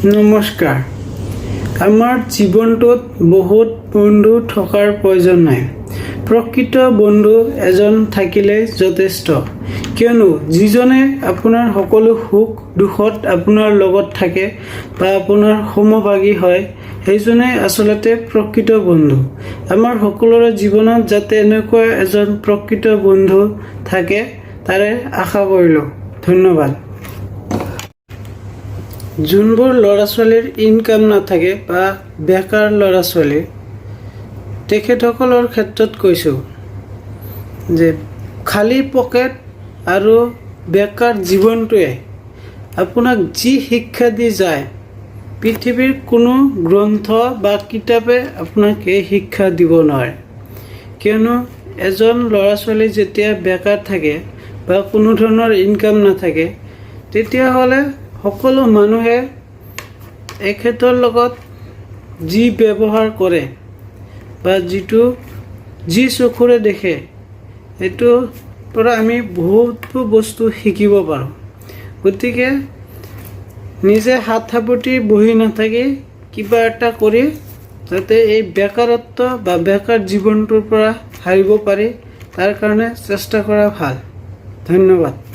নমস্কাৰ। আমাৰ জীৱনটোত বহুত বন্ধু থকাৰ প্ৰয়োজন নাই। প্ৰকৃত বন্ধু এজন থাকিলে যথেষ্ট। কিয়নো যিজনে আপোনাৰ সকলো সুখ দুখত আপোনাৰ লগত থাকে বা আপোনাৰ সমভাগী হয়, সেইজনে আচলতে প্ৰকৃত বন্ধু। আমাৰ সকলোৰে জীৱনত যাতে এনেকুৱা এজন প্ৰকৃত বন্ধু থাকে তাৰে আশা কৰিলোঁ। ধন্যবাদ। যোনবোৰ ল'ৰা ছোৱালীৰ ইনকাম নাথাকে বা বেকাৰ ল'ৰা ছোৱালী, তেখেতসকলৰ ক্ষেত্ৰত কৈছোঁ যে খালী পকেট আৰু বেকাৰ জীৱনটোৱে আপোনাক যি শিক্ষা দি যায়, পৃথিৱীৰ কোনো গ্ৰন্থ বা কিতাপে আপোনাক এই শিক্ষা দিব নোৱাৰে। কিয়নো এজন ল'ৰা ছোৱালী যেতিয়া বেকাৰ থাকে বা কোনো ধৰণৰ ইনকাম নাথাকে, তেতিয়াহ'লে সকলো মানুহে এখেতৰ লগত যি ব্যৱহাৰ কৰে বা যি চকুৰে দেখে, এইটোৰ পৰা আমি বহুতো বস্তু শিকিব পাৰোঁ। গতিকে নিজে হাত সাবটি বহি নাথাকি কিবা এটা কৰি যাতে এই বেকাৰত্ব বা বেকাৰ জীৱনটোৰ পৰা হাৰিব পাৰি, তাৰ কাৰণে চেষ্টা কৰা ভাল। ধন্যবাদ।